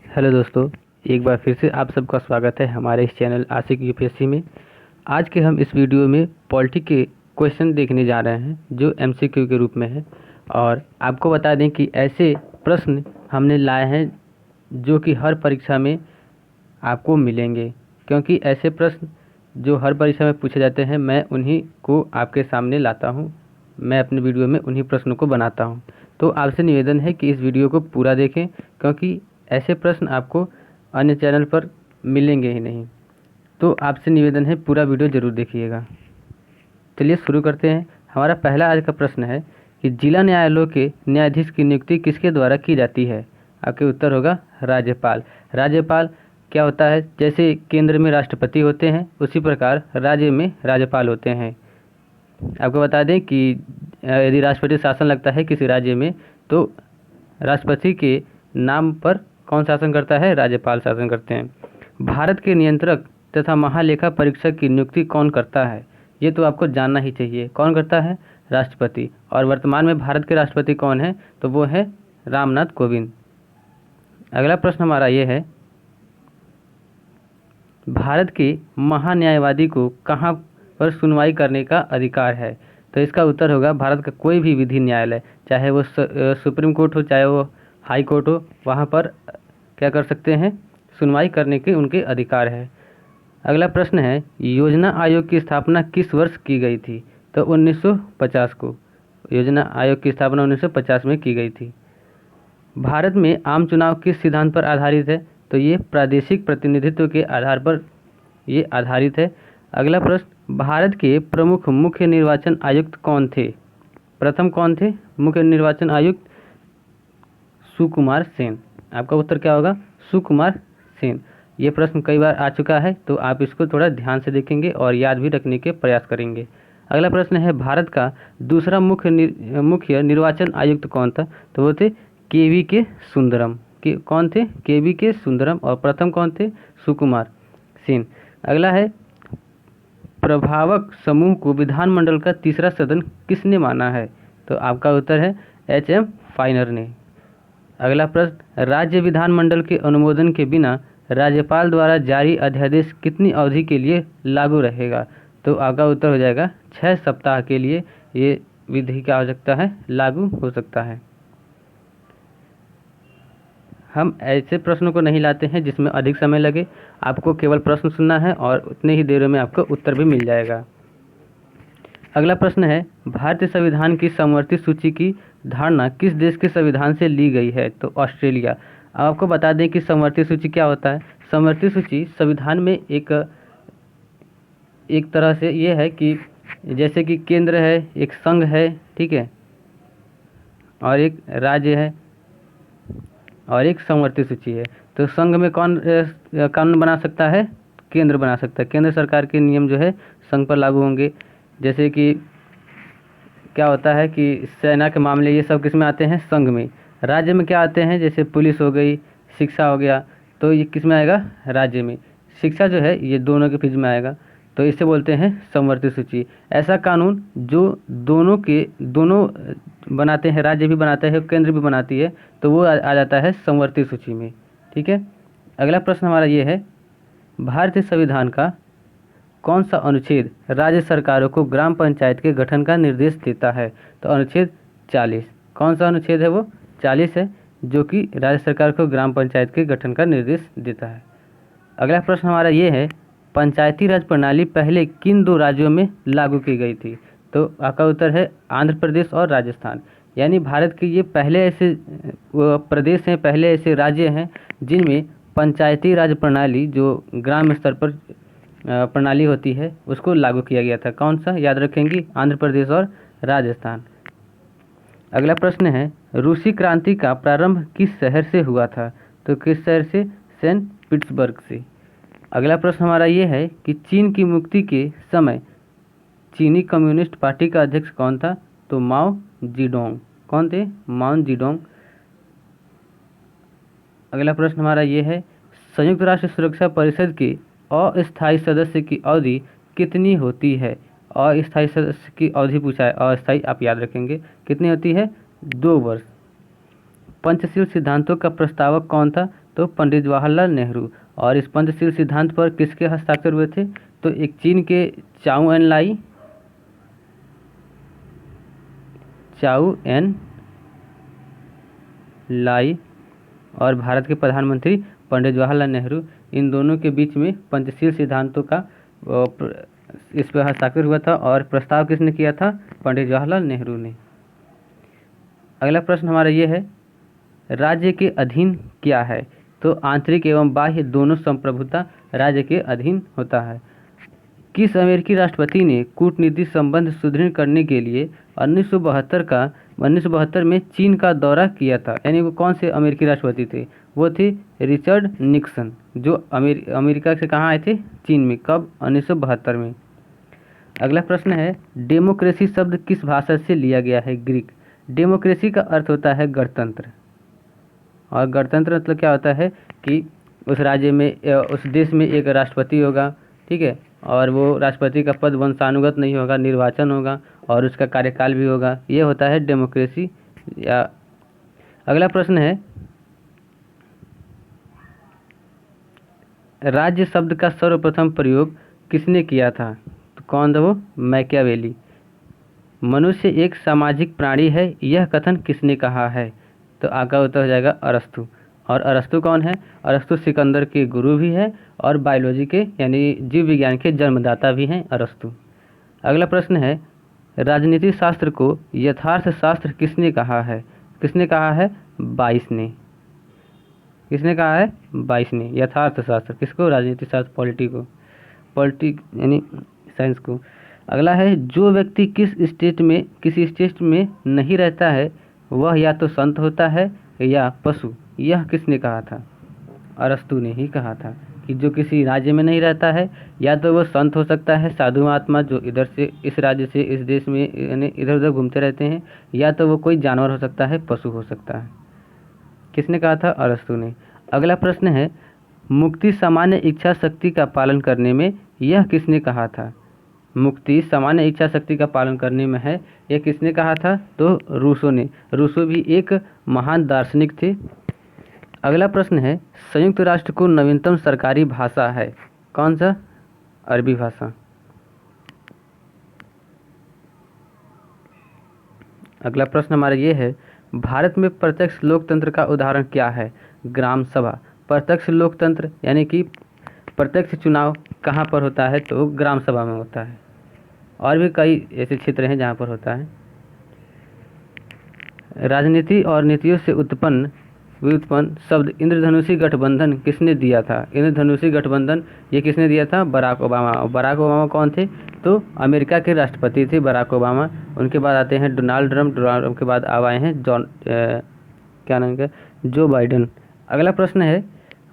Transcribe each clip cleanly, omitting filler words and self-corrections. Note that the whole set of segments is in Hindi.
हेलो दोस्तों, एक बार फिर से आप सबका स्वागत है हमारे इस चैनल आशिक यूपीएससी में। आज के हम इस वीडियो में पॉलिटी के क्वेश्चन देखने जा रहे हैं जो एमसीक्यू के रूप में है। और आपको बता दें कि ऐसे प्रश्न हमने लाए हैं जो कि हर परीक्षा में आपको मिलेंगे, क्योंकि ऐसे प्रश्न जो हर परीक्षा में पूछे जाते हैं मैं उन्हीं को आपके सामने लाता हूँ। मैं अपने वीडियो में उन्हीं प्रश्नों को बनाता हूँ। तो आपसे निवेदन है कि इस वीडियो को पूरा देखें, क्योंकि ऐसे प्रश्न आपको अन्य चैनल पर मिलेंगे ही नहीं। तो आपसे निवेदन है पूरा वीडियो ज़रूर देखिएगा। चलिए शुरू करते हैं। हमारा पहला आज का प्रश्न है कि जिला न्यायालयों के न्यायाधीश की नियुक्ति किसके द्वारा की जाती है। आपके उत्तर होगा राज्यपाल। राज्यपाल क्या होता है, जैसे केंद्र में राष्ट्रपति होते हैं उसी प्रकार राज्य में राज्यपाल होते हैं। आपको बता दें कि यदि राष्ट्रपति शासन लगता है किसी राज्य में तो राष्ट्रपति के नाम पर कौन शासन करता है, राज्यपाल शासन करते हैं। भारत के नियंत्रक तथा महालेखा परीक्षक की नियुक्ति कौन करता है, ये तो आपको जानना ही चाहिए। कौन करता है, राष्ट्रपति। और वर्तमान में भारत के राष्ट्रपति कौन है, तो वो है रामनाथ कोविंद। अगला प्रश्न हमारा ये है, भारत के महान्यायवादी को कहाँ पर सुनवाई करने का अधिकार है। तो इसका उत्तर होगा भारत का कोई भी विधि न्यायालय, चाहे वो सुप्रीम कोर्ट हो चाहे वो हाई कोर्ट हो, वहाँ पर क्या कर सकते हैं, सुनवाई करने के उनके अधिकार है। अगला प्रश्न है, योजना आयोग की स्थापना किस वर्ष की गई थी। तो 1950 को योजना आयोग की स्थापना 1950 में की गई थी। भारत में आम चुनाव किस सिद्धांत पर आधारित है। तो ये प्रादेशिक प्रतिनिधित्व के आधार पर ये आधारित है। अगला प्रश्न, भारत के प्रमुख मुख्य निर्वाचन आयुक्त कौन थे। प्रथम कौन थे मुख्य निर्वाचन आयुक्त, सुकुमार सेन। आपका उत्तर क्या होगा, सुकुमार सेन। ये प्रश्न कई बार आ चुका है तो आप इसको थोड़ा ध्यान से देखेंगे और याद भी रखने के प्रयास करेंगे। अगला प्रश्न है, भारत का दूसरा मुख्य निर्वाचन आयुक्त कौन था। तो वो थे केवी के सुंदरम। कौन थे, केवी के सुंदरम। और प्रथम कौन थे, सुकुमार सेन। अगला है, प्रभावक समूह को विधानमंडल का तीसरा सदन किसने माना है। तो आपका उत्तर है एच.एम. फाइनर ने। अगला प्रश्न, राज्य विधानमंडल के अनुमोदन के बिना राज्यपाल द्वारा जारी अध्यादेश कितनी अवधि के लिए लागू रहेगा। तो आपका उत्तर हो जाएगा 6 सप्ताह के लिए ये विधि क्या हो सकता है, लागू हो सकता है। हम ऐसे प्रश्नों को नहीं लाते हैं जिसमें अधिक समय लगे, आपको केवल प्रश्न सुनना है और उतने ही देर में आपको उत्तर भी मिल जाएगा। अगला प्रश्न है, भारतीय संविधान की समवर्ती सूची की धारणा किस देश के संविधान से ली गई है। तो ऑस्ट्रेलिया। अब आपको बता दें कि समवर्ती सूची क्या होता है। समवर्ती सूची संविधान में एक तरह से ये है कि जैसे कि केंद्र है, एक संघ है, ठीक है, और एक राज्य है और एक समवर्ती सूची है। तो संघ में कौन कानून बना सकता है, केंद्र बना सकता है। केंद्र सरकार के नियम जो है संघ पर लागू होंगे। जैसे कि क्या होता है कि सेना के मामले ये सब किस में आते हैं, संघ में। राज्य में क्या आते हैं, जैसे पुलिस हो गई, शिक्षा हो गया, तो ये किस में आएगा, राज्य में। शिक्षा जो है ये दोनों के फीस में आएगा, तो इसे बोलते हैं समवर्ती सूची। ऐसा कानून जो दोनों बनाते हैं, राज्य भी बनाते हैं केंद्र भी बनाती है, तो वो आ जाता है समवर्ती सूची में, ठीक है। अगला प्रश्न हमारा ये है, भारतीय संविधान का कौन सा अनुच्छेद राज्य सरकारों को ग्राम पंचायत के गठन का निर्देश देता है। तो अनुच्छेद 40। कौन सा अनुच्छेद है, वो 40 है, जो कि राज्य सरकार को ग्राम पंचायत के गठन का निर्देश देता है। अगला प्रश्न हमारा ये है, पंचायती राज प्रणाली पहले किन 2 राज्यों में लागू की गई थी। तो आपका उत्तर है आंध्र प्रदेश और राजस्थान। यानी भारत के ये पहले ऐसे प्रदेश हैं, पहले ऐसे राज्य हैं जिनमें पंचायती राज प्रणाली जो ग्राम स्तर पर प्रणाली होती है उसको लागू किया गया था। कौन सा, याद रखेंगे, आंध्र प्रदेश और राजस्थान। अगला प्रश्न है, रूसी क्रांति का प्रारंभ किस शहर से हुआ था। तो किस शहर से, सेंट पीटर्सबर्ग से। अगला प्रश्न हमारा ये है कि चीन की मुक्ति के समय चीनी कम्युनिस्ट पार्टी का अध्यक्ष कौन था। तो माओ जेडोंग। कौन थे, माओ जेडोंग। अगला प्रश्न हमारा ये है, संयुक्त राष्ट्र सुरक्षा परिषद के अस्थायी सदस्य की अवधि कितनी होती है। अस्थायी सदस्य की अवधि पूछा है, अस्थायी आप याद रखेंगे कितनी होती है, 2 वर्ष। पंचशील सिद्धांतों का प्रस्तावक कौन था? तो पंडित जवाहरलाल नेहरू। और इस पंचशील सिद्धांत पर किसके हस्ताक्षर हुए थे? तो एक चीन के चाउ एन लाई और भारत के प्रधानमंत्री पंडित जवाहरलाल नेहरू, इन दोनों के बीच में पंचशील सिद्धांतों का इस पर हस्ताक्षर हुआ था। और प्रस्ताव किसने किया था? पंडित जवाहरलाल नेहरू ने। अगला प्रश्न हमारा ये है, राज्य के अधीन क्या है? तो आंतरिक एवं बाह्य दोनों संप्रभुता राज्य के अधीन होता है। किस अमेरिकी राष्ट्रपति ने कूटनीतिक संबंध सुदृढ़ करने के लिए 1972 में चीन का दौरा किया था? यानी वो कौन से अमेरिकी राष्ट्रपति थे? वो थे रिचर्ड निक्सन, जो अमेरिका से कहाँ आए थे? चीन में। कब? 1972 में। अगला प्रश्न है, डेमोक्रेसी शब्द किस भाषा से लिया गया है? ग्रीक। डेमोक्रेसी का अर्थ होता है गणतंत्र, और गणतंत्र मतलब क्या होता है कि उस राज्य में उस देश में एक राष्ट्रपति होगा, ठीक है, और वो राष्ट्रपति का पद वंशानुगत नहीं होगा, निर्वाचन होगा और उसका कार्यकाल भी होगा। ये होता है डेमोक्रेसी। या अगला प्रश्न है, राज्य शब्द का सर्वप्रथम प्रयोग किसने किया था? तो कौन था वो? मैकियावेली। मनुष्य एक सामाजिक प्राणी है, यह कथन किसने कहा है? तो आपका उत्तर हो जाएगा अरस्तु। और अरस्तु कौन है? अरस्तु सिकंदर के गुरु भी है और बायोलॉजी के यानी जीव विज्ञान के जन्मदाता भी हैं अरस्तु। अगला प्रश्न है, राजनीति शास्त्र को यथार्थ शास्त्र किसने कहा है? किसने कहा है? बाइस ने। किसने कहा है? बाइस ने। यथार्थ शास्त्र किसको? राजनीति शास्त्र, पॉलिटिक यानी साइंस को। अगला है, जो व्यक्ति किसी स्टेट में नहीं रहता है वह या तो संत होता है या पशु। यह किसने कहा था? अरस्तु ने ही कहा था कि जो किसी राज्य में नहीं रहता है या तो वो संत हो सकता है, साधु महात्मा जो इधर से इस राज्य से इस देश में यानी इधर उधर घूमते रहते हैं, या तो वो कोई जानवर हो सकता है, पशु हो सकता है। किसने कहा था? अरस्तु ने। अगला प्रश्न है, मुक्ति सामान्य इच्छा शक्ति का पालन करने में, यह किसने कहा था? मुक्ति सामान्य इच्छा शक्ति का पालन करने में है, यह किसने कहा था? तो रूसो ने। रूसो भी एक महान दार्शनिक थे। अगला प्रश्न है, संयुक्त राष्ट्र को नवीनतम सरकारी भाषा है कौन सा? अरबी भाषा। अगला प्रश्न हमारा ये है, भारत में प्रत्यक्ष लोकतंत्र का उदाहरण क्या है? ग्राम सभा। प्रत्यक्ष लोकतंत्र यानी कि प्रत्यक्ष चुनाव कहाँ पर होता है? तो ग्राम सभा में होता है। और भी कई ऐसे क्षेत्र हैं जहाँ पर होता है। राजनीति और नीतियों से व्युत्पन्न शब्द इंद्रधनुषी गठबंधन किसने दिया था? इंद्रधनुषी गठबंधन ये किसने दिया था? Barack Obama. बराक ओबामा कौन थे? तो अमेरिका के राष्ट्रपति थे बराक ओबामा। उनके बाद आते हैं डोनाल्ड ट्रम्प के बाद अब आए हैं क्या नाम का? Joe Biden. अगला प्रश्न है,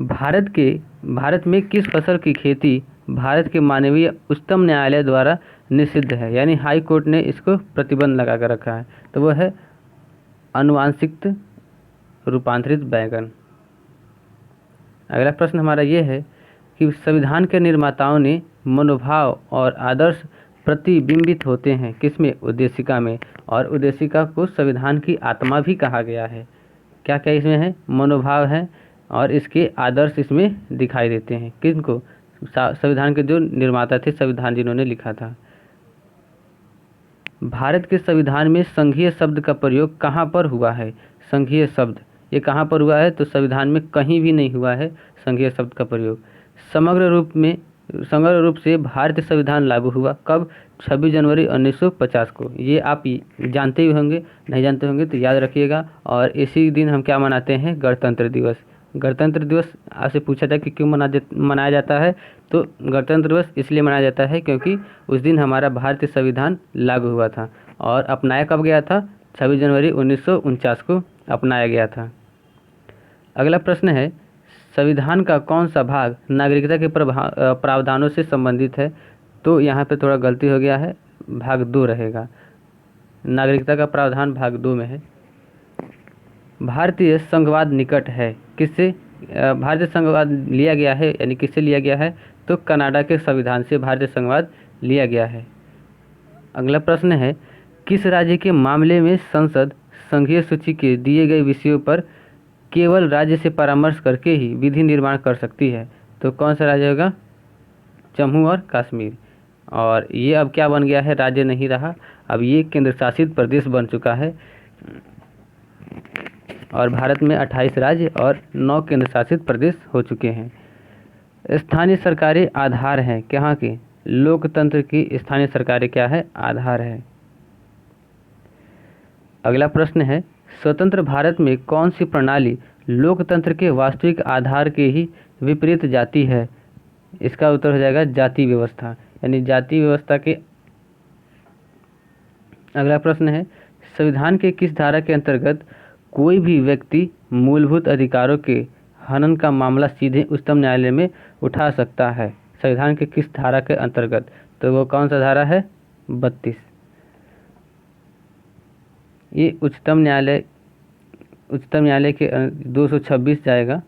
भारत में किस फसल की खेती भारत के मानवीय उच्चतम न्यायालय द्वारा निषिद्ध है? यानी हाई कोर्ट ने इसको प्रतिबंध लगा कर रखा है। तो वह है आनुवांशिक रूपांतरित बैंगन। अगला प्रश्न हमारा ये है कि संविधान के निर्माताओं ने मनोभाव और आदर्श प्रतिबिंबित होते हैं किसमें? उद्देशिका में। और उद्देशिका को संविधान की आत्मा भी कहा गया है। क्या क्या इसमें है? मनोभाव है और इसके आदर्श इसमें दिखाई देते हैं। किनको? संविधान के जो निर्माता थे, संविधान जिन्होंने लिखा था। भारत के संविधान में संघीय शब्द का प्रयोग कहाँ पर हुआ है? संघीय शब्द ये कहाँ पर हुआ है? तो संविधान में कहीं भी नहीं हुआ है संघीय शब्द का प्रयोग। समग्र रूप से भारतीय संविधान लागू हुआ कब? 26 जनवरी 1950 को। ये आप जानते ही होंगे, नहीं जानते होंगे तो याद रखिएगा। और इसी दिन हम क्या मनाते हैं? गणतंत्र दिवस। गणतंत्र दिवस आपसे पूछा था कि क्यों मनाया जाता है? तो गणतंत्र दिवस इसलिए मनाया जाता है क्योंकि उस दिन हमारा भारतीय संविधान लागू हुआ था। और अपनाया कब गया था? 26 जनवरी 1949 को अपनाया गया था। अगला प्रश्न है, संविधान का कौन सा भाग नागरिकता के प्रावधानों से संबंधित है? तो यहाँ पे थोड़ा गलती हो गया है, भाग 2 रहेगा। नागरिकता का प्रावधान भाग 2 में है। भारतीय संघवाद निकट है किससे? भारतीय संघवाद लिया गया है यानी किससे लिया गया है? तो कनाडा के संविधान से भारतीय संघवाद लिया गया है। अगला प्रश्न है, किस राज्य के मामले में संसद संघीय सूची के दिए गए विषयों पर केवल राज्य से परामर्श करके ही विधि निर्माण कर सकती है। तो कौन सा राज्य होगा? जम्मू और कश्मीर। और ये अब क्या बन गया है? राज्य नहीं रहा, अब ये केंद्र शासित प्रदेश बन चुका है। और भारत में 28 राज्य और 9 केंद्र शासित प्रदेश हो चुके हैं। स्थानीय सरकारें आधार हैं कहाँ के? लोकतंत्र की स्थानीय सरकारें क्या है? आधार है। अगला प्रश्न है, स्वतंत्र भारत में कौन सी प्रणाली लोकतंत्र के वास्तविक आधार के ही विपरीत जाती है? इसका उत्तर हो जाएगा जाति व्यवस्था, यानी जाति व्यवस्था के। अगला प्रश्न है, संविधान के किस धारा के अंतर्गत कोई भी व्यक्ति मूलभूत अधिकारों के हनन का मामला सीधे उच्चतम न्यायालय में उठा सकता है? संविधान के किस धारा के अंतर्गत? तो वो कौन सा धारा है? 32। ये उच्चतम न्यायालय के 226 जाएगा,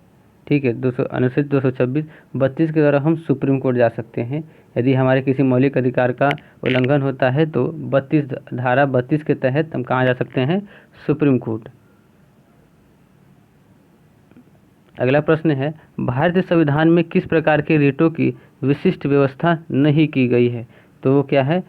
ठीक है। अनुच्छेद 226 32 के द्वारा हम सुप्रीम कोर्ट जा सकते हैं। यदि हमारे किसी मौलिक अधिकार का उल्लंघन होता है तो धारा 32 के तहत हम कहाँ जा सकते हैं? Supreme court. अगला प्रश्न है, भारतीय संविधान में किस प्रकार के रिटों की विशिष्ट व्यवस्था नहीं की गई है? तो वो क्या है?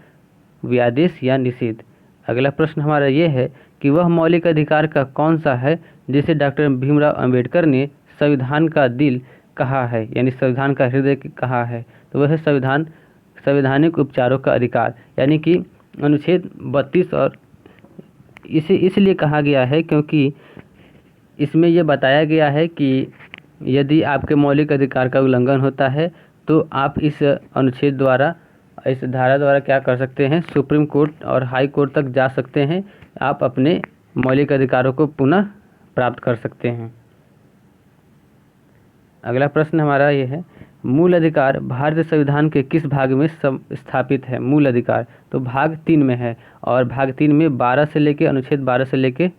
व्यादेश या निषेध। अगला प्रश्न हमारा ये है कि वह मौलिक अधिकार का कौन सा है जिसे डॉक्टर भीमराव अंबेडकर ने संविधान का दिल कहा है, यानी संविधान का हृदय कहा है? तो वह है संवैधानिक उपचारों का अधिकार, यानी कि अनुच्छेद 32। और इसे इसलिए कहा गया है क्योंकि इसमें यह बताया गया है कि यदि आपके मौलिक अधिकार का उल्लंघन होता है तो आप इस अनुच्छेद द्वारा, इस धारा द्वारा क्या कर सकते हैं? सुप्रीम कोर्ट और हाई कोर्ट तक जा सकते हैं, आप अपने मौलिक अधिकारों को पुनः प्राप्त कर सकते हैं। अगला प्रश्न हमारा ये है, मूल अधिकार भारतीय संविधान के किस भाग में स्थापित है? मूल अधिकार तो भाग 3 में है, और भाग 3 में 12 से लेके अनुच्छेद 12 से लेके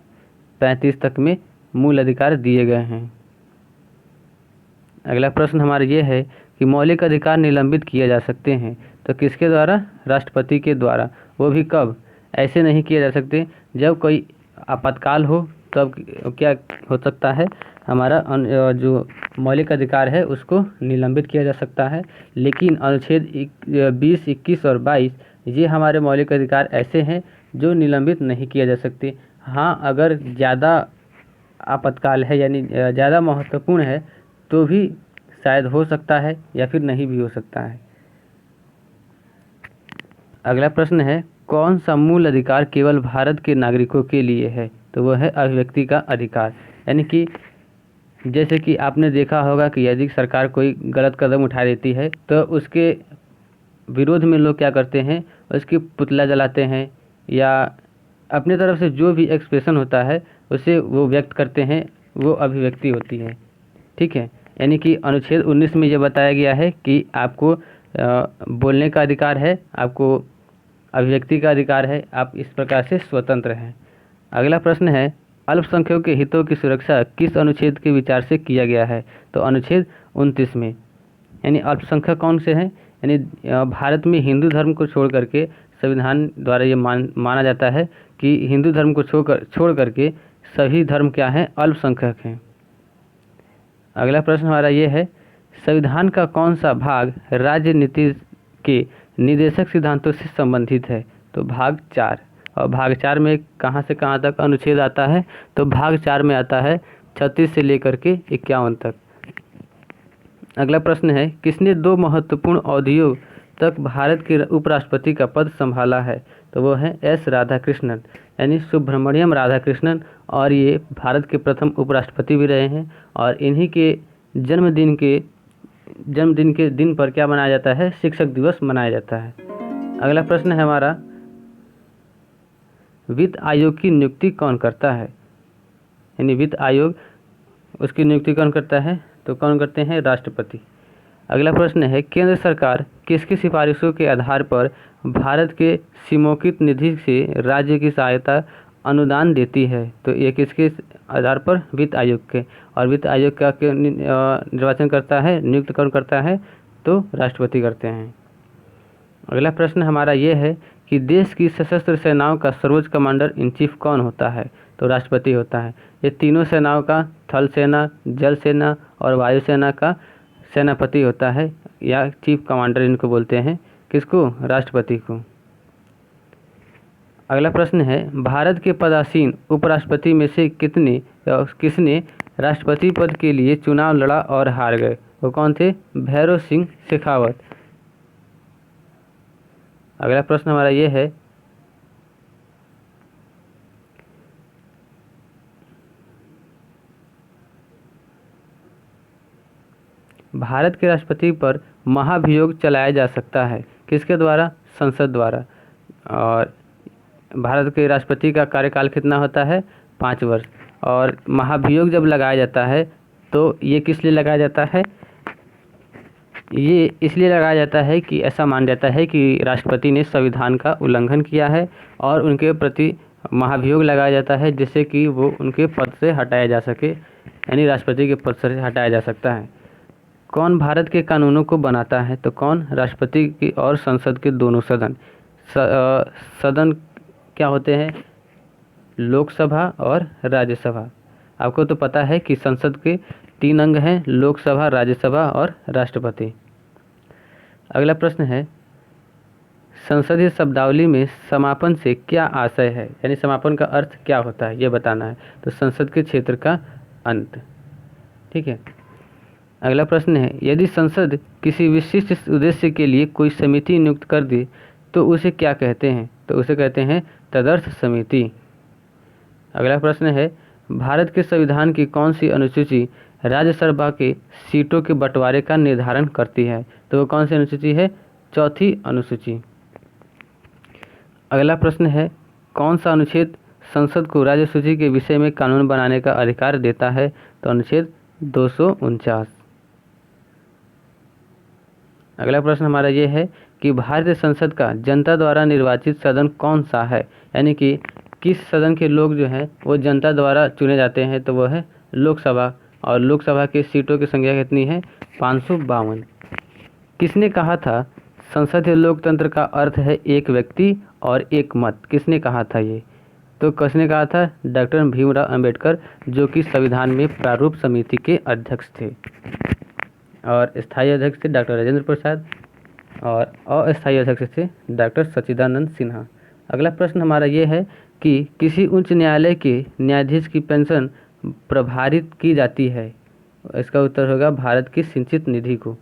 35 तक में मूल अधिकार दिए गए हैं। अगला प्रश्न हमारा ये है कि मौलिक अधिकार निलंबित किए जा सकते हैं, तो किसके द्वारा? राष्ट्रपति के द्वारा। वो भी कब? ऐसे नहीं किए जा सकते, जब कोई आपातकाल हो तब क्या हो सकता है? हमारा जो मौलिक अधिकार है उसको निलंबित किया जा सकता है। लेकिन अनुच्छेद 20, 21 और 22 ये हमारे मौलिक अधिकार ऐसे हैं जो निलंबित नहीं किया जा सकते। हाँ, अगर ज़्यादा आपातकाल है यानी ज़्यादा महत्वपूर्ण है तो भी शायद हो सकता है या फिर नहीं भी हो सकता है। अगला प्रश्न है, कौन सा मूल अधिकार केवल भारत के नागरिकों के लिए है? तो वह है अभिव्यक्ति का अधिकार। यानी कि जैसे कि आपने देखा होगा कि यदि सरकार कोई गलत कदम उठा देती है तो उसके विरोध में लोग क्या करते हैं? उसकी पुतला जलाते हैं या अपने तरफ से जो भी एक्सप्रेशन होता है उसे वो व्यक्त करते हैं, वो अभिव्यक्ति होती है, ठीक है। यानी कि अनुच्छेद 19 में ये बताया गया है कि आपको बोलने का अधिकार है, आपको अभिव्यक्ति का अधिकार है, आप इस प्रकार से स्वतंत्र हैं। अगला प्रश्न है, अल्पसंख्यकों के हितों की सुरक्षा किस अनुच्छेद के विचार से किया गया है? तो अनुच्छेद 29 में। यानी अल्पसंख्यक कौन से हैं? यानी भारत में हिंदू धर्म को छोड़ करके संविधान द्वारा ये माना जाता है कि हिंदू धर्म को छोड़ करके सभी धर्म क्या हैं? अल्पसंख्यक हैं। अगला प्रश्न हमारा ये है, संविधान का कौन सा भाग राज्य नीति के निर्देशक सिद्धांतों से संबंधित है? तो भाग 4। और भाग 4 में कहाँ से कहाँ तक अनुच्छेद आता है? तो भाग 4 में आता है 36 से लेकर के 51 तक। अगला प्रश्न है, किसने 2 महत्वपूर्ण अवधियों तक भारत के उपराष्ट्रपति का पद संभाला है? तो वो है एस राधाकृष्णन, यानी सुब्रमण्यम राधाकृष्णन, और ये भारत के प्रथम उपराष्ट्रपति भी रहे हैं। और इन्हीं के जन्मदिन के दिन पर क्या मनाया जाता है? शिक्षक दिवस मनाया जाता है। अगला प्रश्न है हमारा, वित्त आयोग की नियुक्ति कौन करता है? यानी वित्त आयोग, उसकी नियुक्ति कौन करता है? तो कौन करते हैं? राष्ट्रपति। अगला प्रश्न है, केंद्र सरकार किसकी सिफारिशों के आधार पर भारत के सीमोकित निधि से राज्य की सहायता अनुदान देती है? तो ये किसके आधार पर? वित्त आयोग के। और वित्त आयोग का निर्वाचन करता है, नियुक्त कौन करता है? तो राष्ट्रपति करते हैं। अगला प्रश्न हमारा ये है कि देश की सशस्त्र सेनाओं का सर्वोच्च कमांडर इन चीफ कौन होता है? तो राष्ट्रपति होता है। ये तीनों सेनाओं का, थल सेना, जल सेना और वायुसेना का सेनापति होता है या चीफ कमांडर इनको बोलते हैं। किसको? राष्ट्रपति को। अगला प्रश्न है, भारत के पदासीन उपराष्ट्रपति में से किसने राष्ट्रपति पद के लिए चुनाव लड़ा और हार गए? वो कौन थे? भैरों सिंह शेखावत। अगला प्रश्न हमारा ये है, भारत के राष्ट्रपति पर महाभियोग चलाया जा सकता है किसके द्वारा? संसद द्वारा। और भारत के राष्ट्रपति का कार्यकाल कितना होता है? 5 वर्ष। और महाभियोग जब लगाया जाता है तो ये किस लिए लगाया जाता है? ये इसलिए लगाया जाता है कि ऐसा माना जाता है कि राष्ट्रपति ने संविधान का उल्लंघन किया है और उनके प्रति महाभियोग लगाया जाता है, जिससे कि वो उनके पद से हटाया जा सके, यानी राष्ट्रपति के पद से हटाया जा सकता है। कौन भारत के कानूनों को बनाता है? तो कौन? राष्ट्रपति की और संसद के दोनों सदन। सदन क्या होते हैं? लोकसभा और राज्यसभा। आपको तो पता है कि संसद के 3 अंग हैं, लोकसभा, राज्यसभा और राष्ट्रपति। अगला प्रश्न है, संसदीय शब्दावली में समापन से क्या आशय है, यानी समापन का अर्थ क्या होता है ये बताना है। तो संसद के क्षेत्र का अंत। ठीक है। अगला प्रश्न है, यदि संसद किसी विशिष्ट उद्देश्य के लिए कोई समिति नियुक्त कर दे तो उसे क्या कहते हैं? तो उसे कहते हैं तदर्थ समिति। अगला प्रश्न है, भारत के संविधान की कौन सी अनुसूची राज्यसभा के सीटों के बंटवारे का निर्धारण करती है? तो वो कौन सी अनुसूची है? 4थी अनुसूची। अगला प्रश्न है, कौन सा अनुच्छेद संसद को राज्य सूची के विषय में कानून बनाने का अधिकार देता है? तो अनुच्छेद 249। अगला प्रश्न हमारा ये है कि भारतीय संसद का जनता द्वारा निर्वाचित सदन कौन सा है, यानी कि किस सदन के लोग जो हैं वो जनता द्वारा चुने जाते हैं? तो वो है लोकसभा। और लोकसभा की सीटों की संख्या कितनी है? 552। किसने कहा था संसदीय लोकतंत्र का अर्थ है एक व्यक्ति और एक मत? किसने कहा था ये? तो किसने कहा था? डॉक्टर भीमराव अंबेडकर, जो कि संविधान में प्रारूप समिति के अध्यक्ष थे। और स्थायी अध्यक्ष थे डॉक्टर राजेंद्र प्रसाद और अस्थायी अध्यक्ष थे डॉक्टर सच्चिदानंद सिन्हा। अगला प्रश्न हमारा ये है कि किसी उच्च न्यायालय के न्यायाधीश की पेंशन प्रभारित की जाती है? इसका उत्तर होगा भारत की सिंचित निधि को।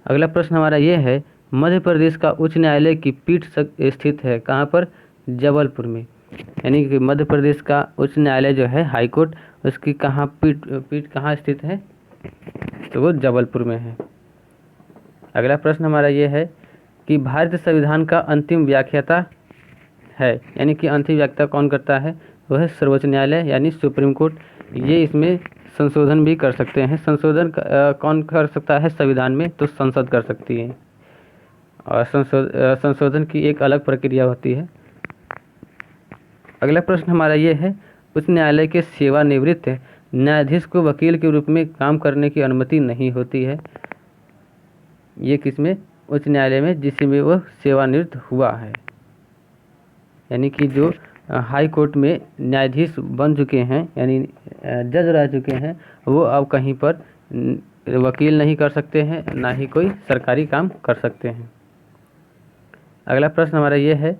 अगला प्रश्न हमारा ये है, मध्य प्रदेश का उच्च न्यायालय की पीठ स्थित है कहाँ पर? जबलपुर में। यानी कि मध्य प्रदेश का उच्च न्यायालय जो है हाई कोर्ट, उसकी कहाँ पीठ कहाँ स्थित है? तो वो जबलपुर में है। अगला प्रश्न हमारा ये है कि भारतीय संविधान का अंतिम व्याख्याता है, यानी कि अंतिम व्याख्या कौन करता है? वो है सर्वोच्च न्यायालय यानी सुप्रीम कोर्ट। ये इसमें संशोधन भी कर सकते हैं। संशोधन कौन कर सकता है संविधान में? तो संसद कर सकती है। और संशोधन की एक अलग प्रक्रिया होती है। अगला प्रश्न हमारा ये है, उच्च न्यायालय के सेवानिवृत्त न्यायाधीश को वकील के रूप में काम करने की अनुमति नहीं होती है। ये किसमें? उच्च न्यायालय में, जिसमें वो सेवानिवृत्त हुआ है। यानी कि जो हाई कोर्ट में न्यायाधीश बन चुके हैं, यानी जज रह चुके हैं, वो अब कहीं पर वकील नहीं कर सकते हैं, ना ही कोई सरकारी काम कर सकते हैं। अगला प्रश्न हमारा ये है,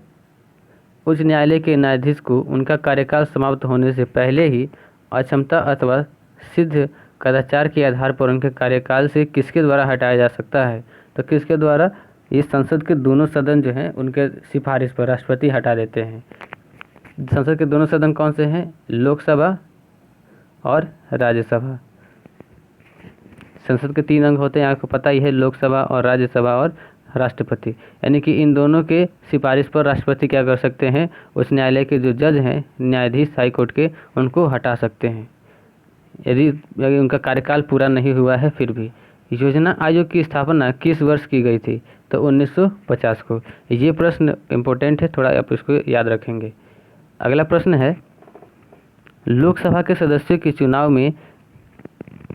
उच्च न्यायालय के न्यायाधीश को उनका कार्यकाल समाप्त होने से पहले ही अक्षमता अथवा सिद्ध कदाचार के आधार पर उनके कार्यकाल से किसके द्वारा हटाया जा सकता है? तो किसके द्वारा? ये संसद के दोनों सदन जो हैं उनके सिफारिश पर राष्ट्रपति हटा देते हैं। संसद के दोनों सदन कौन से हैं? लोकसभा और राज्यसभा। संसद के 3 अंग होते हैं, आपको पता ही है, लोकसभा और राज्यसभा और राष्ट्रपति। यानी कि इन दोनों के सिफारिश पर राष्ट्रपति क्या कर सकते हैं? उस न्यायालय के जो जज हैं, न्यायाधीश हाई कोर्ट के, उनको हटा सकते हैं यदि उनका कार्यकाल पूरा नहीं हुआ है। फिर भी योजना आयोग की स्थापना किस वर्ष की गई थी? तो 1950 को। ये प्रश्न इम्पोर्टेंट है, थोड़ा आप इसको याद रखेंगे। अगला प्रश्न है, लोकसभा के सदस्यों के चुनाव में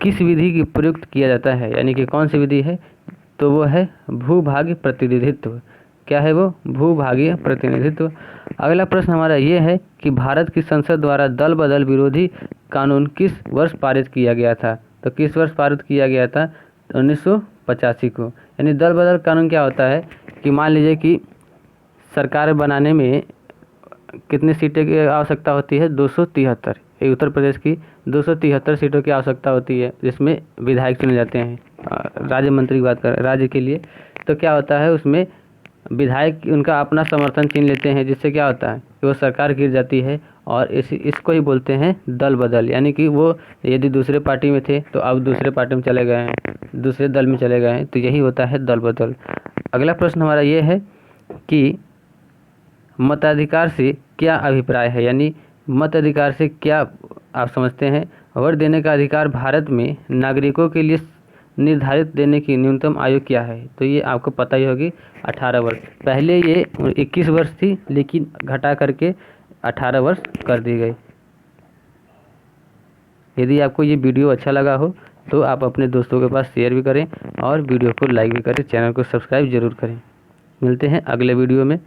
किस विधि की प्रयुक्त किया जाता है? यानी कि कौन सी विधि है? तो वो है भूभाग प्रतिनिधित्व। क्या है वो? भूभागीय प्रतिनिधित्व। अगला प्रश्न हमारा ये है कि भारत की संसद द्वारा दल बदल विरोधी कानून किस वर्ष पारित किया गया था? तो किस वर्ष पारित किया गया था? 1985 को। यानी दल बदल कानून क्या होता है कि मान लीजिए कि सरकार बनाने में कितनी सीटें की आवश्यकता होती है? 273। ये उत्तर प्रदेश की 273 सीटों की आवश्यकता होती है, जिसमें विधायक चुने जाते हैं। राज्य मंत्री की बात करें राज्य के लिए, तो क्या होता है उसमें विधायक उनका अपना समर्थन छीन लेते हैं, जिससे क्या होता है कि वो सरकार गिर जाती है। और इसको ही बोलते हैं दल बदल। यानी कि वो यदि दूसरे पार्टी में थे तो अब दूसरे पार्टी में चले गए हैं, दूसरे दल में चले गए हैं, तो यही होता है दल बदल। अगला प्रश्न हमारा ये है कि मताधिकार से क्या अभिप्राय है? यानी मताधिकार से क्या आप समझते हैं? वोट देने का अधिकार भारत में नागरिकों के लिए निर्धारित देने की न्यूनतम आयु क्या है? तो ये आपको पता ही होगी, 18 वर्ष। पहले ये 21 वर्ष थी, लेकिन घटा करके 18 वर्ष कर दी गई। यदि आपको ये वीडियो अच्छा लगा हो तो आप अपने दोस्तों के पास शेयर भी करें और वीडियो को लाइक भी करें, चैनल को सब्सक्राइब जरूर करें। मिलते हैं अगले वीडियो में।